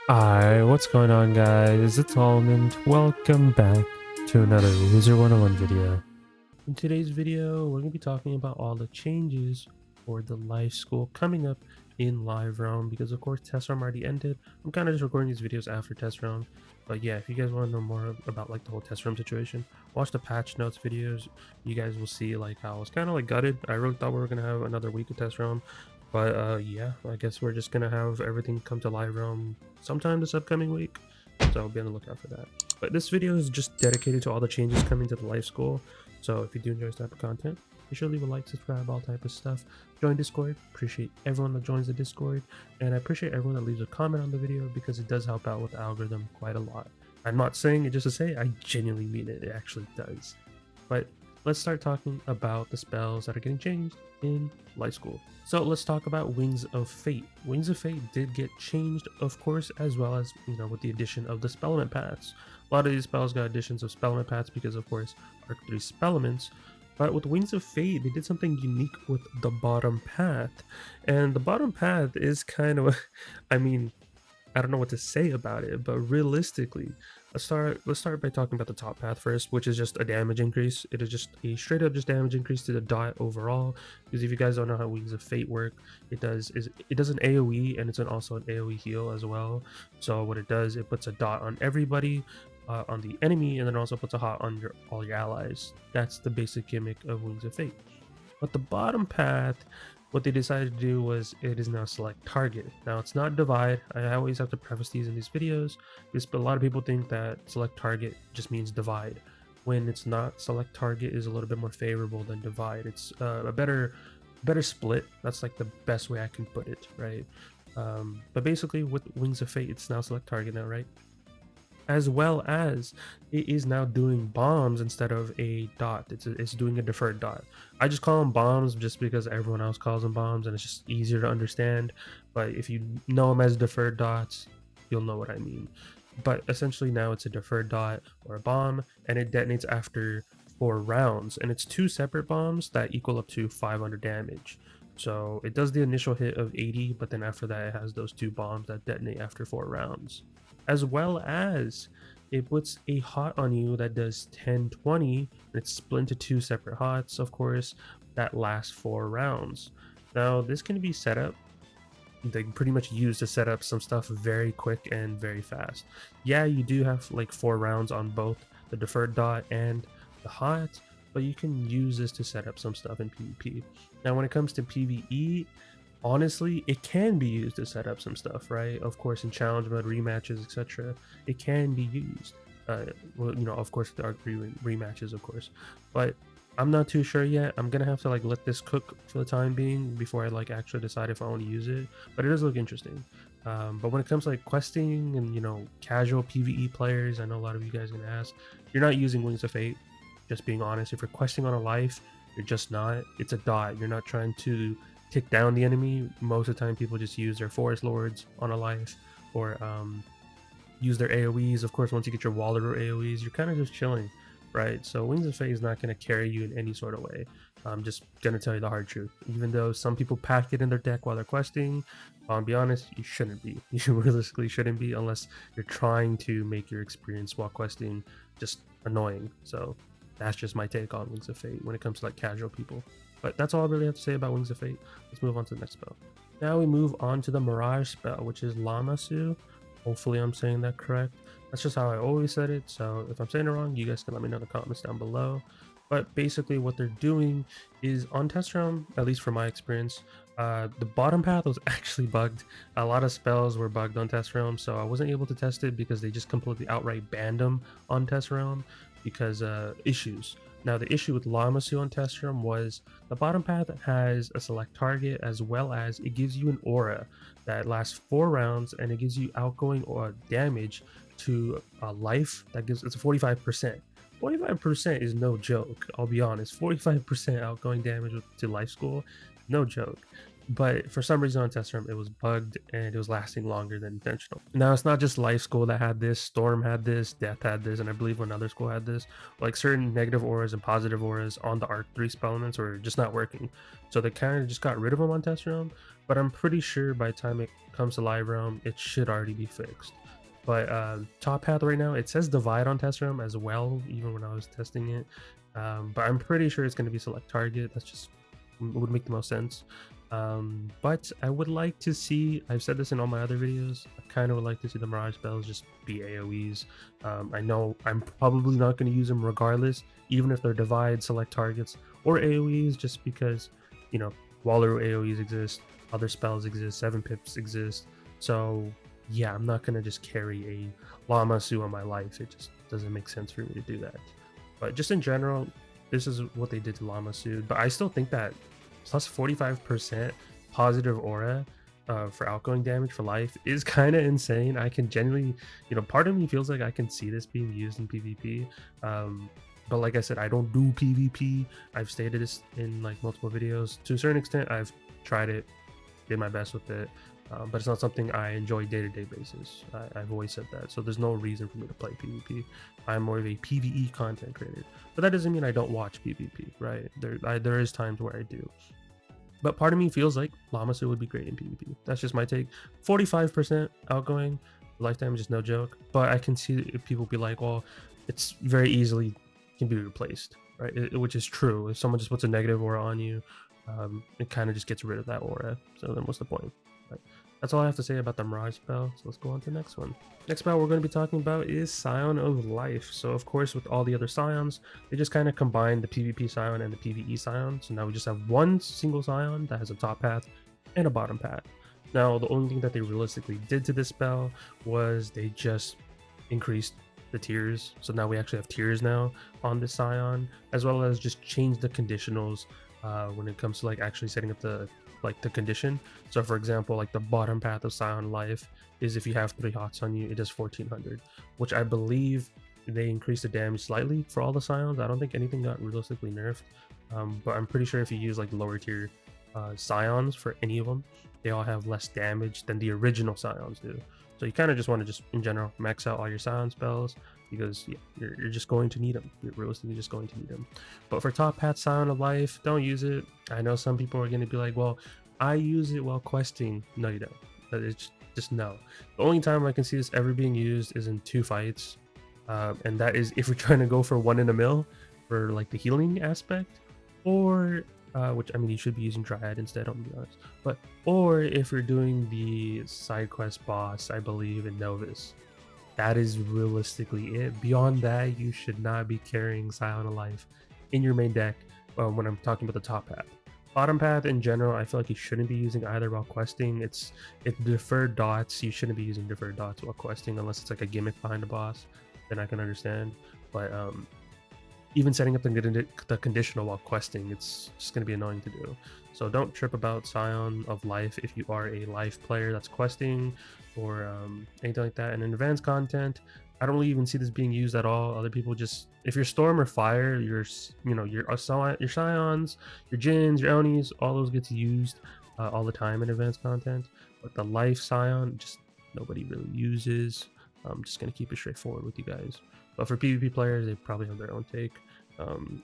Hi, what's going on guys? It's Almond. Welcome back to another Wizard101 video. In today's video, we're going to be talking about all the changes for the live school coming up in live realm because of course test realm already ended. I'm kind of just recording these videos after test realm. But yeah, if you guys want to know more about like the whole test realm situation, watch the patch notes videos. You guys will see like how I was kind of like gutted. I really thought we were going to have another week of test realm. But yeah, I guess we're just gonna have everything come to live realm sometime this upcoming week. So be on the lookout for that. But this video is just dedicated to all the changes coming to the live school. So if you do enjoy this type of content, be sure to leave a like, subscribe, all type of stuff. Join Discord. Appreciate everyone that joins the Discord. And I appreciate everyone that leaves a comment on the video because it does help out with the algorithm quite a lot. I'm not saying it just to say, I genuinely mean it. It actually does. But let's start talking about the spells that are getting changed in Light School. So let's talk about Wings of Fate. Wings of Fate did get changed, of course, as well as, with the addition of the Spellament paths. A lot of these spells got additions of Spellament paths because, of course, Arc 3 Spellaments. But with Wings of Fate, they did something unique with the bottom path. And the bottom path is kind of, I mean, I don't know what to say about it, but realistically, let's start by talking about the top path first, which is just a damage increase. It is just a straight up just damage increase to the dot overall. Because if you guys don't know how Wings of Fate work, it does an AoE and it's also an AoE heal as well. So what it does, it puts a dot on everybody, on the enemy, and then also puts a hot on all your allies. That's the basic gimmick of Wings of Fate. But the bottom path, what they decided to do was it is now select target. Now it's not divide. I always have to preface these in these videos because a lot of people think that select target just means divide, when it's not. Select target is a little bit more favorable than divide. It's a better split. That's like the best way I can put it, right? But basically with Wings of Fate, it's now select target now, right? As well as it is now doing bombs instead of a dot. It's doing a deferred dot. I just call them bombs just because everyone else calls them bombs and it's just easier to understand. But if you know them as deferred dots, you'll know what I mean. But essentially now it's a deferred dot or a bomb, and it detonates after 4 rounds, and it's 2 separate bombs that equal up to 500 damage. So it does the initial hit of 80, but then after that it has those 2 bombs that detonate after 4 rounds. As well as it puts a hot on you that does 10-20, and it's split into 2 separate hots, of course, that last 4 rounds. Now this can be set up, they pretty much use to set up some stuff very quick and very fast. Yeah, you do have like 4 rounds on both the deferred dot and the hot, but you can use this to set up some stuff in PvP. Now when it comes to PvE, honestly, it can be used to set up some stuff, right? Of course, in challenge mode, rematches, etc., it can be used. Well, of course, there are rematches, of course, but I'm not too sure yet. I'm gonna have to like let this cook for the time being before I like actually decide if I want to use it. But it does look interesting. But when it comes to like questing and casual PvE players, I know a lot of you guys are gonna ask, you're not using Wings of Fate. Just being honest, if you're questing on a life, you're just not. It's a dot. You're not trying to tick down the enemy. Most of the time people just use their forest lords on a life, or use their AoEs. Of course, once you get your Waller AoEs, you're kind of just chilling, right? So Wings of Fate is not going to carry you in any sort of way. I'm just gonna tell you the hard truth. Even though some people pack it in their deck while they're questing, I'll be honest, you shouldn't be. You realistically shouldn't be, unless you're trying to make your experience while questing just annoying. So that's just my take on Wings of Fate when it comes to like casual people. But that's all I really have to say about Wings of Fate. Let's move on to the next spell. Now we move on to the Mirage spell, which is Lamassu. Hopefully I'm saying that correct. That's just how I always said it. So if I'm saying it wrong, you guys can let me know in the comments down below. But basically what they're doing is on test round, at least from my experience, the bottom path was actually bugged. A lot of spells were bugged on test round, so I wasn't able to test it because they just completely outright banned them on test round because issues. Now the issue with Lamassu on test round was the bottom path has a select target, as well as it gives you an aura that lasts 4 rounds, and it gives you outgoing or damage to a life that gives it's a 45%. 45% is no joke, I'll be honest. 45% outgoing damage to life school, no joke. But for some reason on test room it was bugged and it was lasting longer than intentional. Now it's not just life school that had this, Storm had this, Death had this, and I believe another school had this. Like certain negative auras and positive auras on the Arc 3 spellments were just not working, so they kind of just got rid of them on test room. But I'm pretty sure by the time it comes to live realm, it should already be fixed. But top path right now, it says divide on test realm as well, even when I was testing it. But I'm pretty sure it's going to be select target. That's just would make the most sense. But I would like to see, I've said this in all my other videos, I kind of would like to see the Mirage spells just be AoEs. I know I'm probably not going to use them regardless, even if they're divide, select targets, or AoEs, just because, you know, Waller AoEs exist, other spells exist, 7 pips exist. So yeah, I'm not going to just carry a Lamassu on my life. It just doesn't make sense for me to do that. But just in general, this is what they did to Lamassu. But I still think that plus 45% positive aura for outgoing damage for life is kind of insane. I can genuinely, you know, part of me feels like I can see this being used in PvP. But like I said, I don't do PvP. I've stated this in like multiple videos. To a certain extent, I've tried it, did my best with it. But it's not something I enjoy day-to-day basis. I've always said that. So there's no reason for me to play PvP. I'm more of a PvE content creator. But that doesn't mean I don't watch PvP, right? There is times where I do. But part of me feels like Lamassu would be great in PvP. That's just my take. 45% outgoing, lifetime is just no joke. But I can see people be like, well, it's very easily can be replaced, right? Which is true. If someone just puts a negative aura on you, it kind of just gets rid of that aura. So then what's the point? Right. That's all I have to say about the Mirage spell, so let's go on to the next one. Next spell we're going to be talking about is Scion of Life. So of course, with all the other Scions, they just kind of combine the PvP Scion and the PvE Scion. So now we just have one single Scion that has a top path and a bottom path. Now the only thing that they realistically did to this spell was they just increased the tiers. So now we actually have tiers now on this Scion, as well as just change the conditionals when it comes to like actually setting up the condition. So for example, like the bottom path of Scion of Life is if you have 3 hots on you, it does 1400, which I believe they increased the damage slightly for all the Scions. I don't think anything got realistically nerfed, but I'm pretty sure if you use like lower tier Scions for any of them, they all have less damage than the original Scions do. So you kind of just want to just in general max out all your Scion spells, because yeah, you're just going to need them. You're realistically just going to need them. But for top path Scion of Life, don't use it. I know some people are going to be like, well, I use it while questing. No, you don't. It's just no. The only time I can see this ever being used is in 2 fights, and that is if you're trying to go for 1 in a mill for like the healing aspect, or which I mean you should be using Dryad instead, I'm gonna be honest. But or if you're doing the side quest boss, I believe in Novus. That is realistically it. Beyond that, you should not be carrying Scion of Life in your main deck when I'm talking about the top path. Bottom path in general, I feel like you shouldn't be using either while questing. It's deferred dots. You shouldn't be using deferred dots while questing unless it's like a gimmick behind a boss. Then I can understand. But even setting up the conditional while questing, it's just going to be annoying to do. So don't trip about Scion of Life if you are a life player that's questing or anything like that. And in advanced content, I don't really even see this being used at all. Other people just, if you're Storm or Fire, your Scions, your Jins, your Onis, all those gets used all the time in advanced content. But the Life Scion, just nobody really uses. I'm just going to keep it straightforward with you guys. But for PvP players, they probably have their own take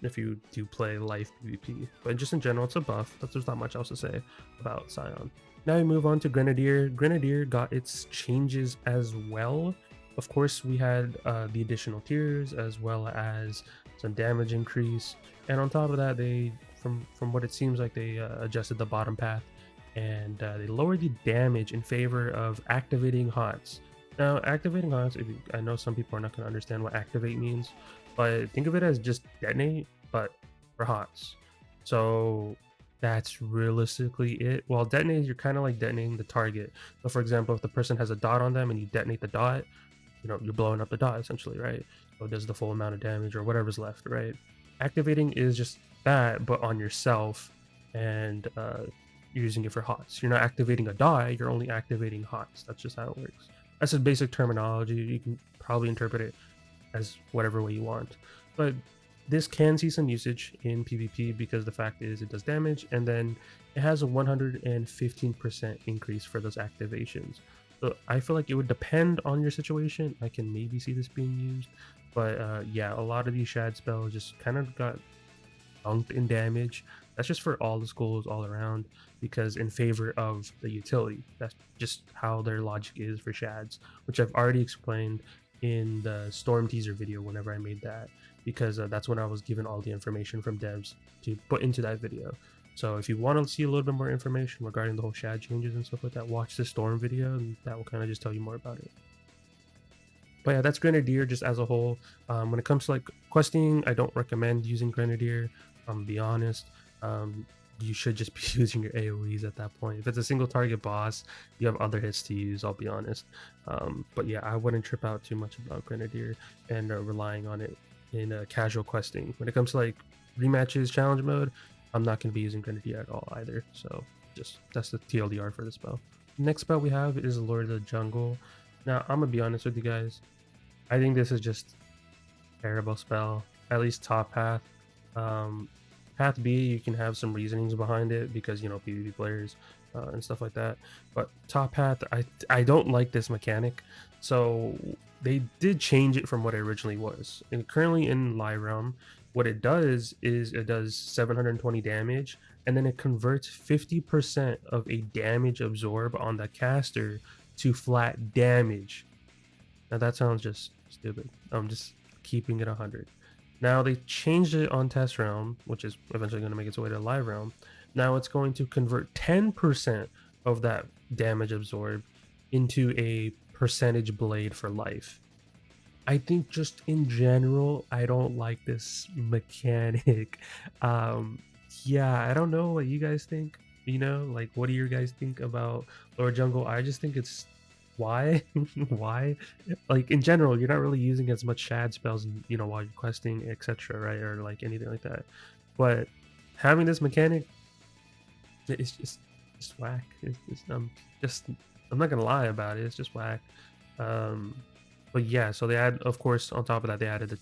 if you do play life PvP. But just in general, it's a buff. There's not much else to say about Scion. Now we move on to Grenadier. Grenadier got its changes as well. Of course, we had the additional tiers as well as some damage increase. And on top of that, they, from what it seems like, they adjusted the bottom path and they lowered the damage in favor of activating hots. Now, activating hots, I know some people are not going to understand what activate means, but think of it as just detonate, but for hots. So that's realistically it. While detonate, you're kind of like detonating the target. So for example, if the person has a dot on them and you detonate the dot, you know, you're blowing up the dot essentially, right? So it does the full amount of damage or whatever's left, right? Activating is just that, but on yourself, and you're using it for hots. You're not activating a dot, you're only activating hots. That's just how it works. That's just basic terminology. You can probably interpret it as whatever way you want. But this can see some usage in PvP because the fact is it does damage, and then it has a 115% increase for those activations. So I feel like it would depend on your situation. I can maybe see this being used, but yeah, a lot of these shad spells just kind of got dunked in damage. That's just for all the schools all around, because in favor of the utility. That's just how their logic is for shads, which I've already explained in the Storm teaser video whenever I made that, because that's when I was given all the information from devs to put into that video. So if you want to see a little bit more information regarding the whole shad changes and stuff like that, watch the Storm video, and that will kind of just tell you more about it. But yeah, that's Grenadier just as a whole. When it comes to like questing, I don't recommend using Grenadier. Be honest. You should just be using your AoEs at that point. If it's a single target boss, you have other hits to use, I'll be honest. But yeah, I wouldn't trip out too much about Grenadier and relying on it in casual questing. When it comes to like rematches, challenge mode, I'm not going to be using Grenadier at all either. So just that's the TLDR for the spell. Next spell we have is Lord of the Jungle. Now I'm gonna be honest with you guys. I think this is just terrible spell. At least top path. Path B, you can have some reasonings behind it because, you know, PvP players and stuff like that. But top path, I don't like this mechanic. So they did change it from what it originally was. And currently in live realm, what it does is it does 720 damage, and then it converts 50% of a damage absorb on the caster to flat damage. Now that sounds just stupid. I'm just keeping it 100. Now they changed it on test realm, which is eventually going to make its way to live realm. Now it's going to convert 10% of that damage absorbed into a percentage blade for life. I think just in general, I don't like this mechanic. Yeah, I don't know what you guys think. You know, like, what do you guys think about Lord Jungle? I just think it's why why, like, in general, you're not really using as much shad spells, you know, while you're questing, etc., right, or like anything like that. But having this mechanic, it's just whack. I'm not gonna lie about it, it's just whack. But yeah, so they add, of course, on top of that, they added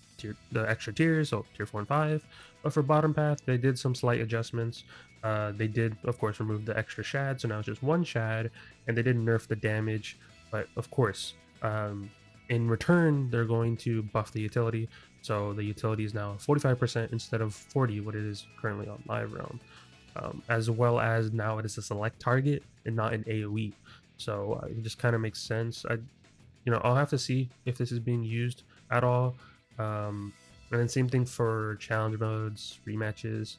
the extra tiers, so tier 4 and 5. But for bottom path, they did some slight adjustments. They did, of course, remove the extra shad, so now it's just one shad, and they didn't nerf the damage. But of course, in return, they're going to buff the utility. So the utility is now 45% instead of 40, what it is currently on live realm. As well as now it is a select target and not an AoE. So it just kind of makes sense. I'll have to see if this is being used at all. And then same thing for challenge modes, rematches.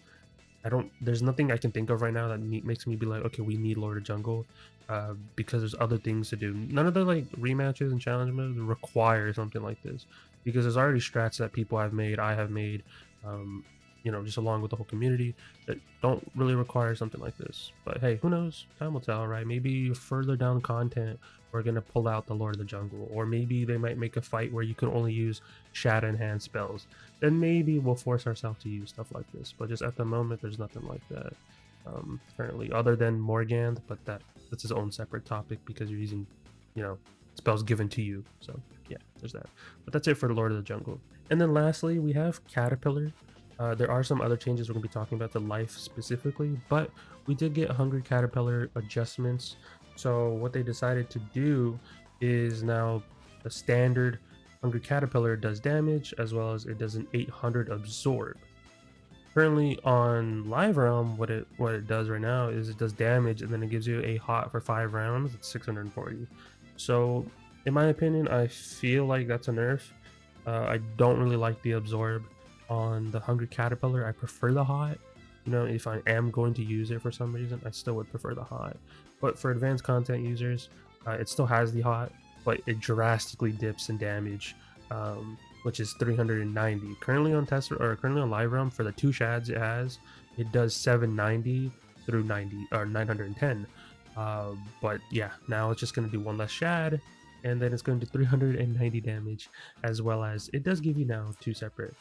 There's nothing I can think of right now that makes me be like, okay, we need Lord of Jungle, because there's other things to do. None of the like rematches and challenge modes require something like this, because there's already strats that people have made, I have made, just along with the whole community, that don't really require something like this. But hey, who knows? Time will tell, right? Maybe further down content, we're gonna pull out the Lord of the Jungle, or maybe they might make a fight where you can only use Shadow Enhanced spells. Then maybe we'll force ourselves to use stuff like this. But just at the moment, there's nothing like that currently, other than Morgand. But that's his own separate topic, because you're using, spells given to you. So yeah, there's that. But that's it for the Lord of the Jungle. And then lastly, we have Caterpillar. There are some other changes we're going to be talking about the life specifically, but we did get Hungry Caterpillar adjustments. So what they decided to do is now the standard Hungry Caterpillar does damage, as well as it does an 800 absorb. Currently on live realm, what it does right now is it does damage, and then it gives you a hot for 5 rounds. It's 640. So in my opinion, I feel like that's a nerf. I don't really like the absorb on the Hungry Caterpillar. I prefer the hot. If I am going to use it for some reason, I still would prefer the hot. But for advanced content users, it still has the hot, but it drastically dips in damage, which is 390. Currently on test, or currently on live realm, for the 2 shads it does 790 through 90 or 910. But yeah, now it's just going to do 1 less shad, and then it's going to do 390 damage, as well as it does give you now 2 separate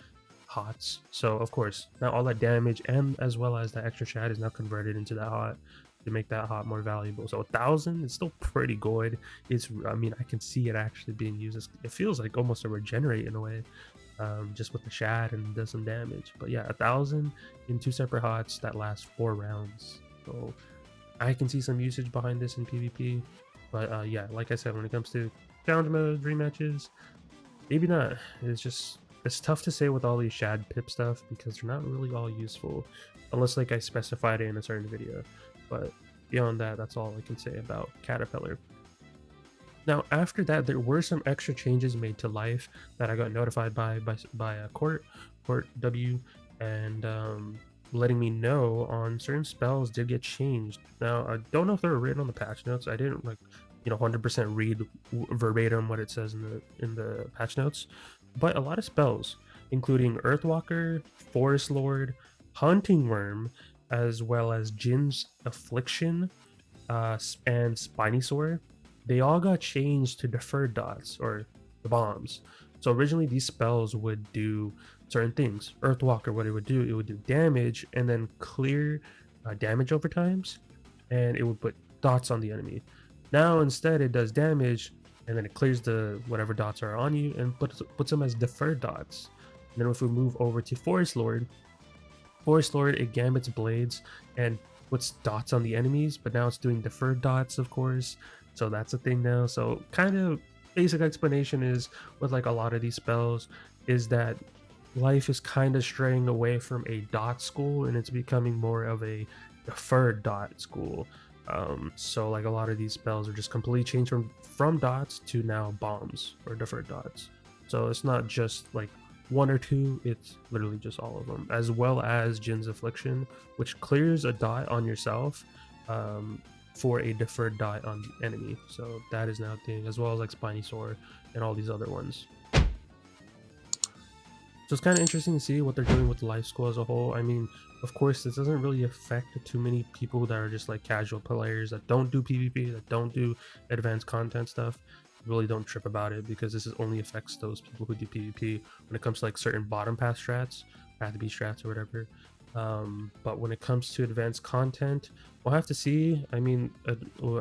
hots. So of course, now all that damage and as well as that extra shad is now converted into that hot to make that hot more valuable. So 1,000 is still pretty good. I can see it actually being used. It feels like almost a regenerate in a way, just with the shad, and does some damage. But yeah, 1,000 in 2 separate hots that last 4 rounds. So I can see some usage behind this in PvP. But yeah, like I said, when it comes to challenge modes, rematches, maybe not. It's tough to say with all these shad pip stuff, because they're not really all useful. unless like I specified it in a certain video. But beyond that, that's all I can say about Caterpillar. Now, after that, there were some extra changes made to life that I got notified by a court W, and letting me know on certain spells did get changed. Now, I don't know if they were written on the patch notes. I didn't 100% read verbatim what it says in the patch notes, but a lot of spells, including Earthwalker, Forest Lord, Hunting Worm, as well as Jin's Affliction, and Spiny Sword, they all got changed to deferred dots, or the bombs. So originally these spells would do certain things. Earthwalker, what it would do damage and then clear damage over times, and it would put dots on the enemy. Now instead it does damage and then it clears the whatever dots are on you and puts them as deferred dots. And then if we move over to Forest Lord, it gambits blades and puts dots on the enemies, but now it's doing deferred dots, of course. So that's a thing now. So kind of basic explanation is with like a lot of these spells is that life is kind of straying away from a dot school and it's becoming more of a deferred dot school. So like a lot of these spells are just completely changed from dots to now bombs or deferred dots. So it's not just like one or two, it's literally just all of them, as well as Jin's Affliction, which clears a dot on yourself for a deferred dot on the enemy. So that is now a thing, as well as like Spiny Sword and all these other ones. So it's kind of interesting to see what they're doing with the life school as a whole. I mean, of course, this doesn't really affect too many people that are just like casual players that don't do PvP, that don't do advanced content stuff. Really don't trip about it, because this only affects those people who do PvP when it comes to like certain bottom path strats, path B strats or whatever. But when it comes to advanced content, we'll have to see. I mean,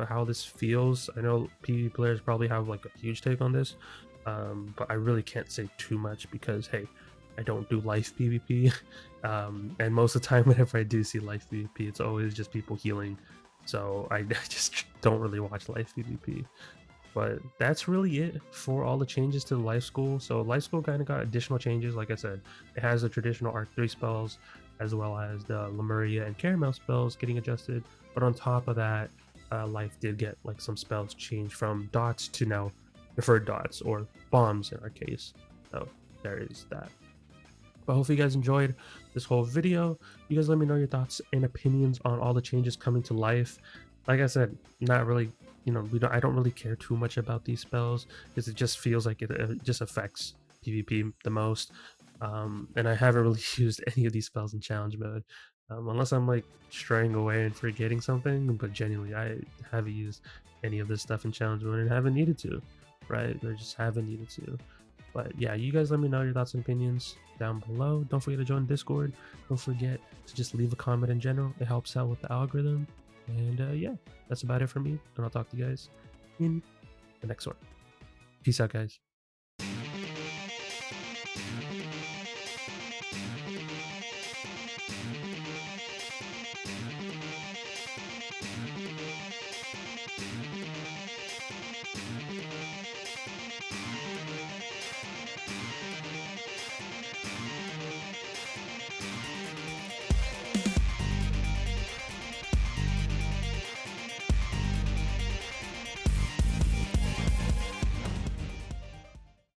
how this feels. I know PvP players probably have like a huge take on this, but I really can't say too much because hey, I don't do life PvP, and most of the time whenever I do see life PvP, it's always just people healing, so I just don't really watch life PvP. But that's really it for all the changes to the life school. So life school kind of got additional changes. Like I said, it has the traditional Arc 3 spells, as well as the Lemuria and Caramel spells getting adjusted. But on top of that, life did get like some spells changed from dots to now deferred dots, or bombs in our case. So there is that. But hopefully you guys enjoyed this whole video. You guys let me know your thoughts and opinions on all the changes coming to life. Like I said, not really, I don't really care too much about these spells, because it just feels like it just affects PvP the most. And I haven't really used any of these spells in challenge mode, unless I'm like straying away and forgetting something. But genuinely, I haven't used any of this stuff in challenge mode and haven't needed to, right? I just haven't needed to. But yeah, you guys let me know your thoughts and opinions down below. Don't forget to join Discord. Don't forget to just leave a comment in general. It helps out with the algorithm. And yeah, that's about it for me. And I'll talk to you guys in the next one. Peace out, guys.